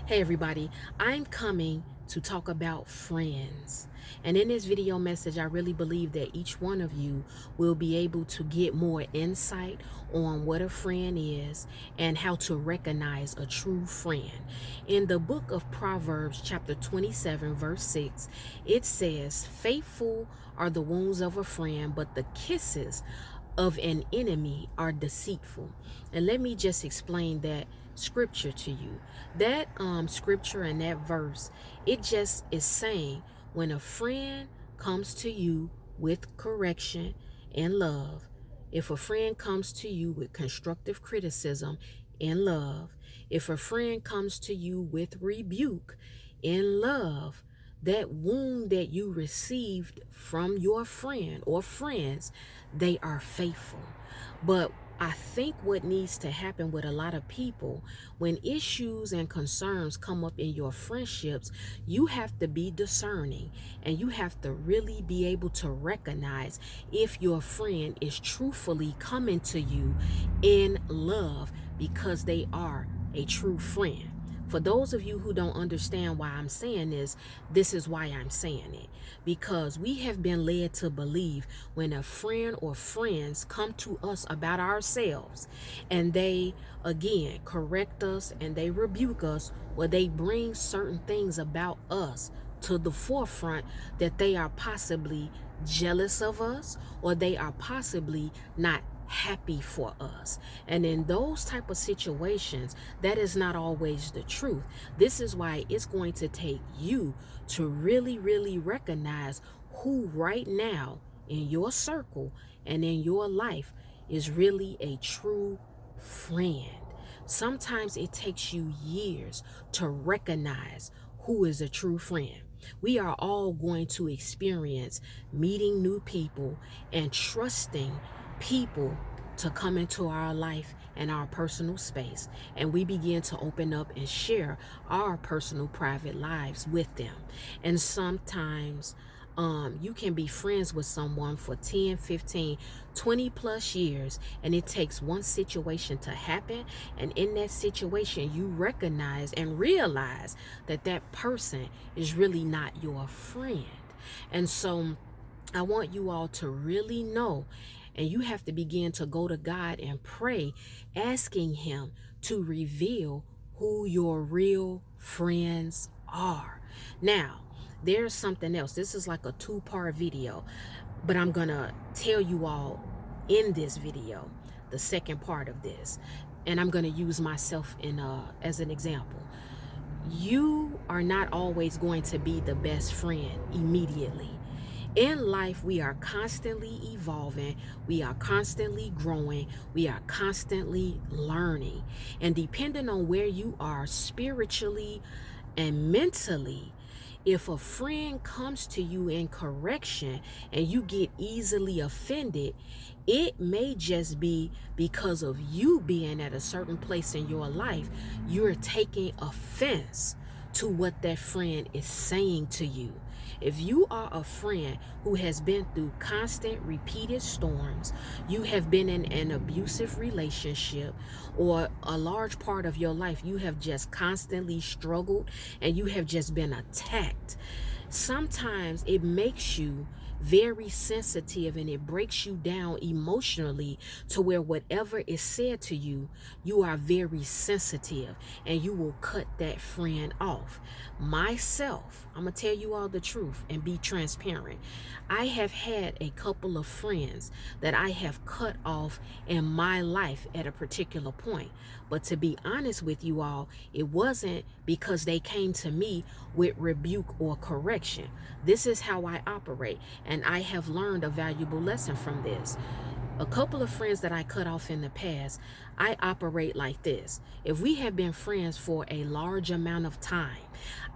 Hey everybody, I'm coming to talk about friends. And in this video message, I really believe that each one of you will be able to get more insight on what a friend is and how to recognize a true friend. In the book of Proverbs, chapter 27, verse 6, it says, "Faithful are the wounds of a friend, but the kisses of an enemy are deceitful." And let me just explain that scripture to you. That scripture and that verse, it just is saying when a friend comes to you with correction and love, if a friend comes to you with constructive criticism in love, if a friend comes to you with rebuke in love, that wound that you received from your friend or friends, they are faithful. But I think what needs to happen with a lot of people, when issues and concerns come up in your friendships, you have to be discerning and you have to really be able to recognize if your friend is truthfully coming to you in love because they are a true friend. For those of you who don't understand why I'm saying this is why I'm saying it. Because we have been led to believe when a friend or friends come to us about ourselves and they, again, correct us and they rebuke us, or they bring certain things about us to the forefront, that they are possibly jealous of us or they are possibly not happy for us. And in those type of situations, that is not always the truth. This is why it's going to take you to really recognize who right now in your circle and in your life is really a true friend. Sometimes it takes you years to recognize who is a true friend. We are all going to experience meeting new people and trusting people to come into our life and our personal space, and we begin to open up and share our personal private lives with them. And sometimes you can be friends with someone for 10, 15, 20 plus years, and it takes one situation to happen, and in that situation you recognize and realize that that person is really not your friend. And so I want you all to really know, and you have to begin to go to God and pray, asking Him to reveal who your real friends are. Now, there's something else. This is like a two-part video, but I'm gonna tell you all in this video the second part of this, and I'm gonna use myself as an example. You are not always going to be the best friend immediately. In life, we are constantly evolving, we are constantly growing, we are constantly learning. And depending on where you are spiritually and mentally, if a friend comes to you in correction and you get easily offended, it may just be because of you being at a certain place in your life, you're taking offense to what that friend is saying to you. If you are a friend who has been through constant repeated storms, you have been in an abusive relationship, or a large part of your life you have just constantly struggled and you have just been attacked, sometimes it makes you very sensitive and it breaks you down emotionally to where whatever is said to you, you are very sensitive and you will cut that friend off. Myself, I'm gonna tell you all the truth and be transparent. I have had a couple of friends that I have cut off in my life at a particular point. But to be honest with you all, it wasn't because they came to me with rebuke or correction. This is how I operate, and I have learned a valuable lesson from this. A couple of friends that I cut off in the past, I operate like this. If we have been friends for a large amount of time,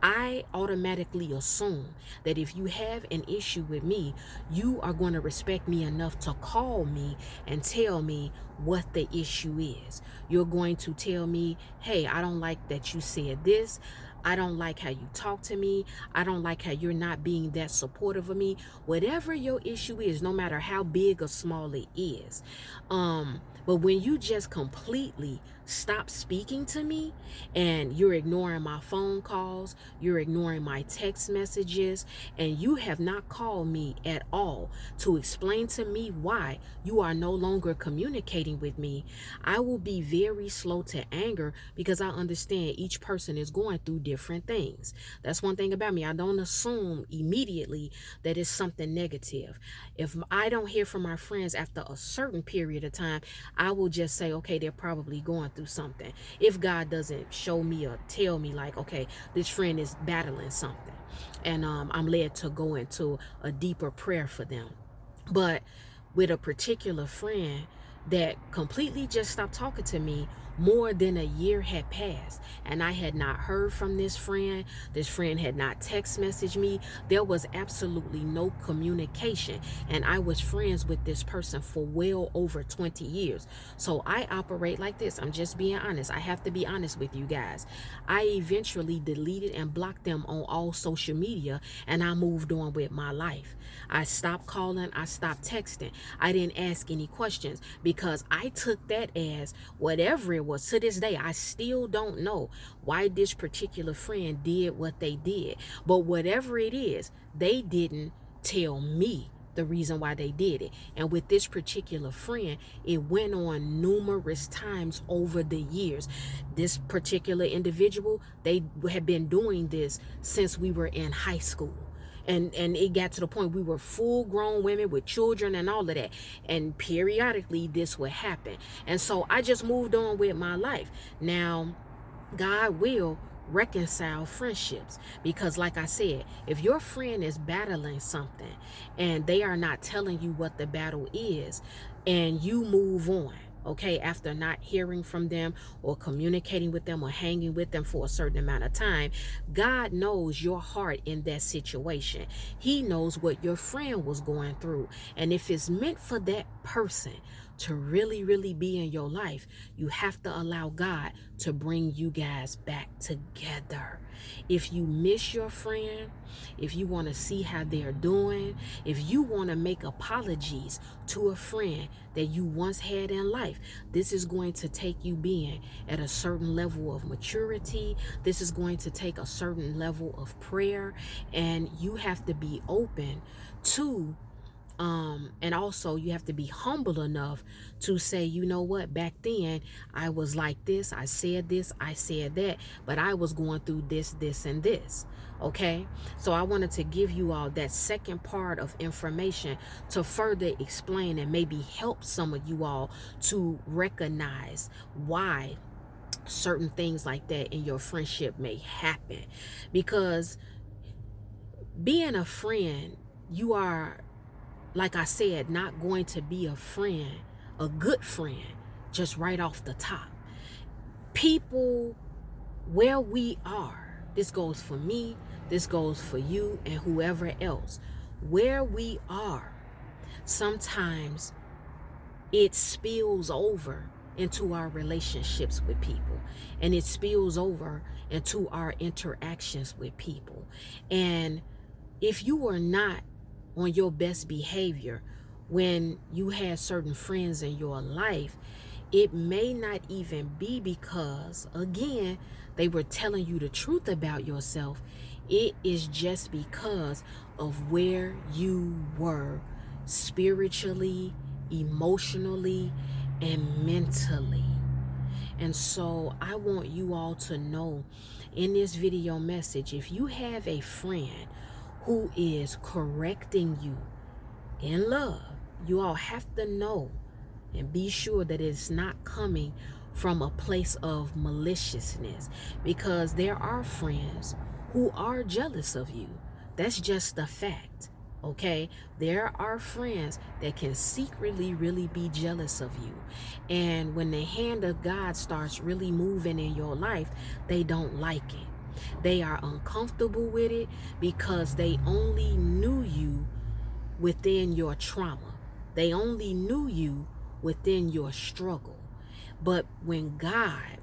I automatically assume that if you have an issue with me, you are going to respect me enough to call me and tell me what the issue is. You're going to tell me, hey, I don't like that you said this. I don't like how you talk to me. I don't like how you're not being that supportive of me. Whatever your issue is, no matter how big or small it is. But when you just completely stop speaking to me, and you're ignoring my phone calls, you're ignoring my text messages, and you have not called me at all to explain to me why you are no longer communicating with me, I will be very slow to anger, because I understand each person is going through different things. That's one thing about me. I don't assume immediately that it's something negative. If I don't hear from my friends after a certain period of time, I will just say, okay, they're probably going through something. If God doesn't show me or tell me, like, okay, this friend is battling something, and I'm led to go into a deeper prayer for them. But with a particular friend that completely just stopped talking to me, more than a year had passed, and I had not heard from this friend. This friend had not text messaged me. There was absolutely no communication, and I was friends with this person for well over 20 years. So I operate like this. I'm just being honest. I have to be honest with you guys. I eventually deleted and blocked them on all social media, and I moved on with my life. I stopped calling, I stopped texting. I didn't ask any questions, because I took that as whatever it was. To this day, I still don't know why this particular friend did what they did. But whatever it is, they didn't tell me the reason why they did it. And with this particular friend, it went on numerous times over the years. This particular individual, they had been doing this since we were in high school. And it got to the point we were full grown women with children and all of that, and periodically this would happen. And so I just moved on with my life. Now, God will reconcile friendships, because like I said, if your friend is battling something and they are not telling you what the battle is, and you move on, okay, after not hearing from them or communicating with them or hanging with them for a certain amount of time, God knows your heart in that situation. He knows what your friend was going through. And if it's meant for that person to really, really be in your life, you have to allow God to bring you guys back together. If you miss your friend, if you want to see how they're doing, if you want to make apologies to a friend that you once had in life, this is going to take you being at a certain level of maturity. This is going to take a certain level of prayer, and you have to be open to and also you have to be humble enough to say, you know what, back then I was like this, I said that, but I was going through this, and this. Okay, so I wanted to give you all that second part of information to further explain and maybe help some of you all to recognize why certain things like that in your friendship may happen. Because being a friend, you are, like I said, not going to be a friend, a good friend, just right off the top. People, where we are, this goes for me, this goes for you, and whoever else, where we are, sometimes it spills over into our relationships with people, and it spills over into our interactions with people. And if you are not on your best behavior when you had certain friends in your life, it may not even be because, again, they were telling you the truth about yourself. It is just because of where you were spiritually, emotionally, and mentally. And so I want you all to know in this video message, if you have a friend who is correcting you in love, you all have to know and be sure that it's not coming from a place of maliciousness, because there are friends who are jealous of you. That's just a fact. Okay, there are friends that can secretly really be jealous of you, and when the hand of God starts really moving in your life, they don't like it. They are uncomfortable with it because they only knew you within your trauma. They only knew you within your struggle. But when God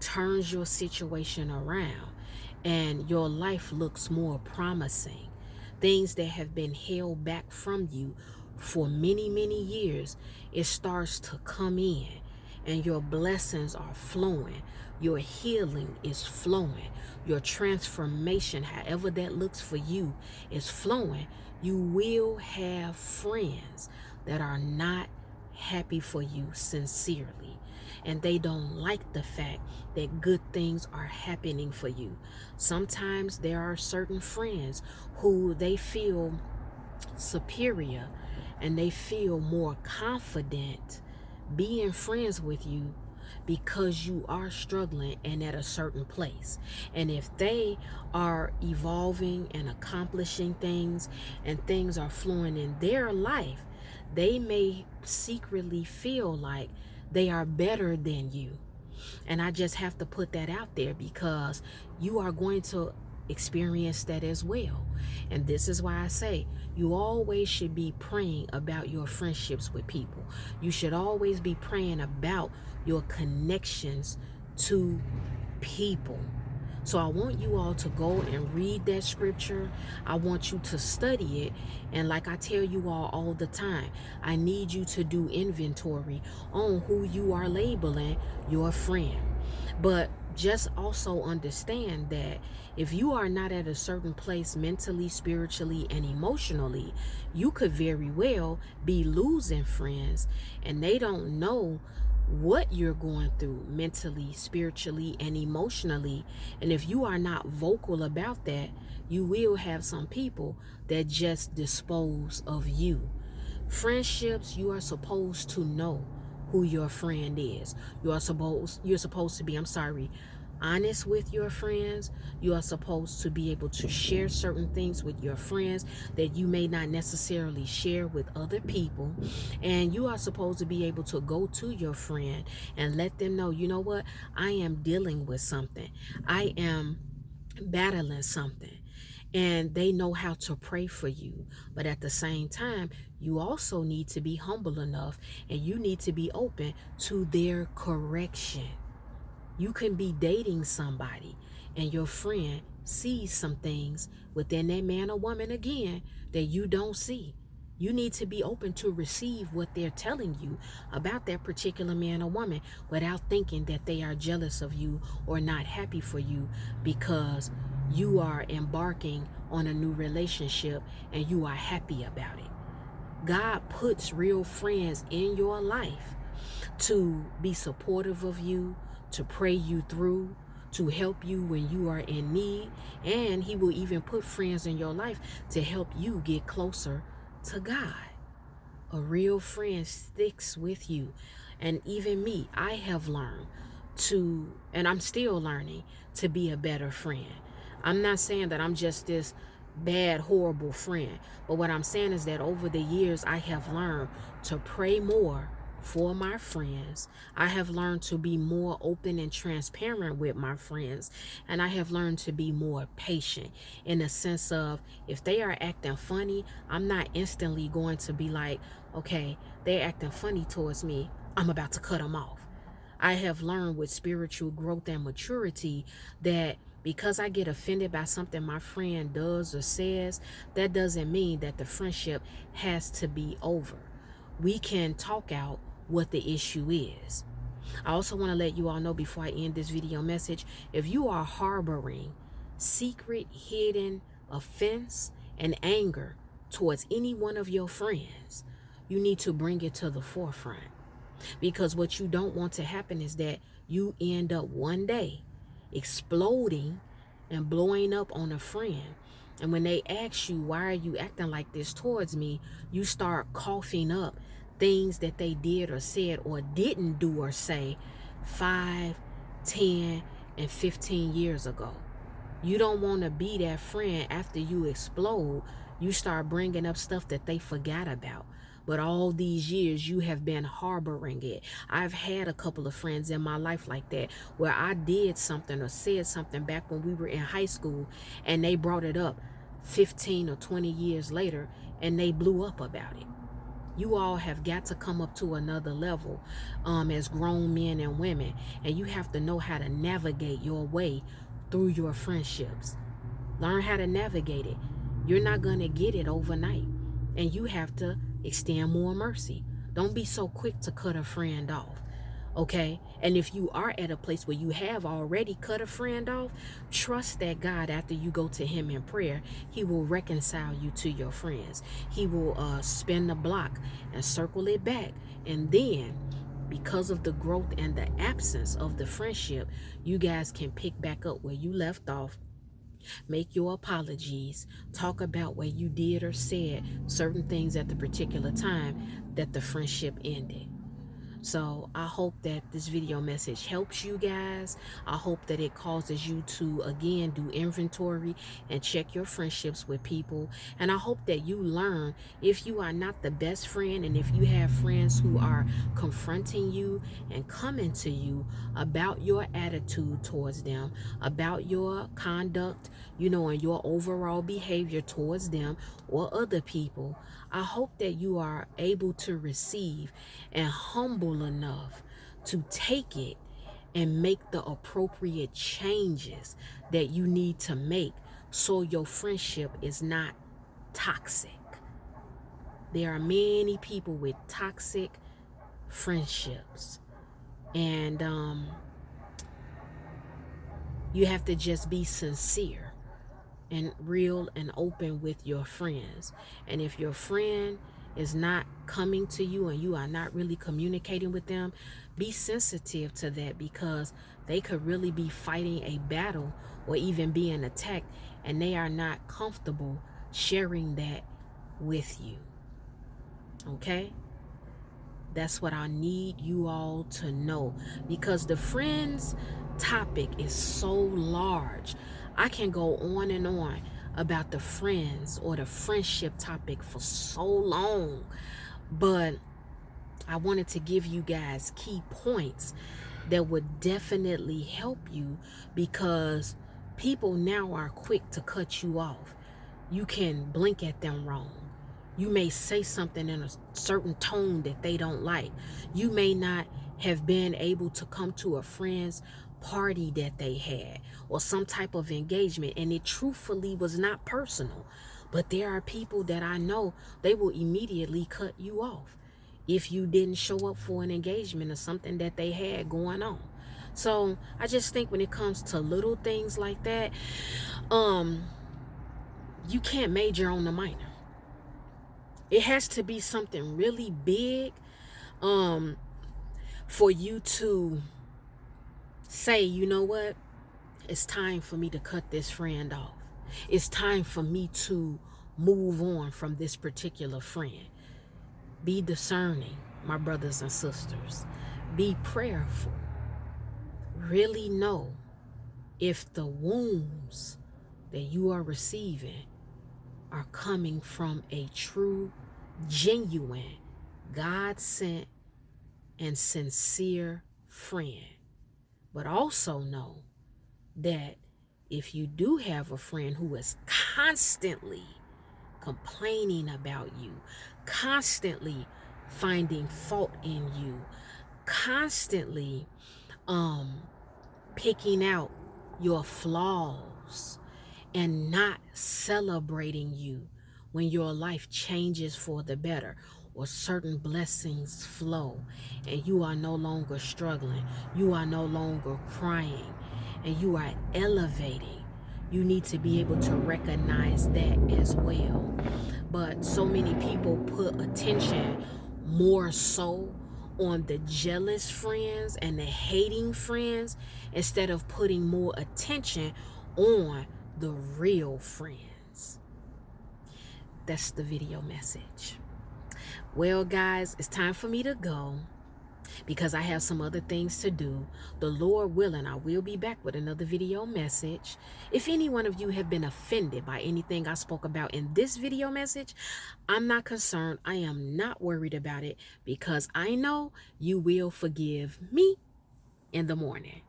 turns your situation around and your life looks more promising, things that have been held back from you for many, many years, it starts to come in. and your blessings are flowing. Your healing is flowing. Your transformation, however that looks for you, is flowing. You will have friends that are not happy for you sincerely, and they don't like the fact that good things are happening for you. Sometimes there are certain friends who they feel superior and they feel more confident being friends with you because you are struggling and at a certain place. And if they are evolving and accomplishing things and things are flowing in their life, they may secretly feel like they are better than you. And I just have to put that out there because you are going to experience that as well. And this is why I say you always should be praying about your friendships with people. You should always be praying about your connections to people. So I want you all to go and read that scripture. I want you to study it. And like I tell you all the time, I need you to do inventory on who you are labeling your friend. But just also understand that if you are not at a certain place mentally, spiritually, and emotionally, you could very well be losing friends and they don't know what you're going through mentally, spiritually, and emotionally. And if you are not vocal about that, you will have some people that just dispose of you. Friendships, you are supposed to know who your friend is. You're supposed to be, honest with your friends. You are supposed to be able to share certain things with your friends that you may not necessarily share with other people. And you are supposed to be able to go to your friend and let them know, you know what, I am dealing with something. I am battling something. And they know how to pray for you. But at the same time, you also need to be humble enough and you need to be open to their correction. You can be dating somebody and your friend sees some things within that man or woman again that you don't see. You need to be open to receive what they're telling you about that particular man or woman without thinking that they are jealous of you or not happy for you because you are embarking on a new relationship and you are happy about it. God puts real friends in your life to be supportive of you, to pray you through, to help you when you are in need. And he will even put friends in your life to help you get closer to God. A real friend sticks with you. And even me, I have learned to, and I'm still learning to be a better friend. I'm not saying that I'm just this bad, horrible friend. But what I'm saying is that over the years, I have learned to pray more for my friends. I have learned to be more open and transparent with my friends. And I have learned to be more patient in the sense of if they are acting funny, I'm not instantly going to be like, okay, they're acting funny towards me, I'm about to cut them off. I have learned with spiritual growth and maturity that because I get offended by something my friend does or says, that doesn't mean that the friendship has to be over. We can talk out what the issue is. I also want to let you all know before I end this video message, if you are harboring secret, hidden offense and anger towards any one of your friends, you need to bring it to the forefront. Because what you don't want to happen is that you end up one day exploding and blowing up on a friend. And when they ask you, why are you acting like this towards me? You start coughing up things that they did or said or didn't do or say 5, 10, and 15 years ago. You don't want to be that friend after you explode. You start bringing up stuff that they forgot about. But all these years, you have been harboring it. I've had a couple of friends in my life like that, where I did something or said something back when we were in high school, and they brought it up 15 or 20 years later, and they blew up about it. You all have got to come up to another level as grown men and women, and you have to know how to navigate your way through your friendships. Learn how to navigate it. You're not going to get it overnight, and you have to extend more mercy. Don't be so quick to cut a friend off. Okay? And if you are at a place where you have already cut a friend off, trust that God, after you go to him in prayer, he will reconcile you to your friends. He will spin the block and circle it back. And then, because of the growth and the absence of the friendship, you guys can pick back up where you left off, make your apologies, talk about where you did or said certain things at the particular time that the friendship ended. So I hope that this video message helps you guys. I hope that it causes you to, again, do inventory and check your friendships with people. And I hope that you learn, if you are not the best friend, and if you have friends who are confronting you and coming to you about your attitude towards them, about your conduct, and your overall behavior towards them or other people, I hope that you are able to receive and humble enough to take it and make the appropriate changes that you need to make so your friendship is not toxic. There are many people with toxic friendships, and you have to just be sincere and real and open with your friends. And if your friend is not coming to you and you are not really communicating with them, be sensitive to that, because they could really be fighting a battle or even being attacked, and they are not comfortable sharing that with you. Okay? That's what I need you all to know, because the friends topic is so large. I can go on and on about the friends or the friendship topic for so long, but I wanted to give you guys key points that would definitely help you, because people now are quick to cut you off. You can blink at them wrong. You may say something in a certain tone that they don't like. You may not have been able to come to a friend's party that they had or some type of engagement, and it truthfully was not personal. But there are people that I know, they will immediately cut you off if you didn't show up for an engagement or something that they had going on. So I just think when it comes to little things like that, you can't major on the minor. It has to be something really big for you to say, you know what? It's time for me to cut this friend off. It's time for me to move on from this particular friend. Be discerning, my brothers and sisters. Be prayerful. Really know if the wounds that you are receiving are coming from a true, genuine, God-sent, and sincere friend. But also know that if you do have a friend who is constantly complaining about you, constantly finding fault in you, constantly picking out your flaws and not celebrating you when your life changes for the better or certain blessings flow and you are no longer struggling, you are no longer crying, and you are elevating, you need to be able to recognize that as well. But so many people put attention more so on the jealous friends and the hating friends instead of putting more attention on the real friends. That's the video message. Well, guys, it's time for me to go because I have some other things to do. The Lord willing, I will be back with another video message. If any one of you have been offended by anything I spoke about in this video message, I'm not concerned. I am not worried about it because I know you will forgive me in the morning.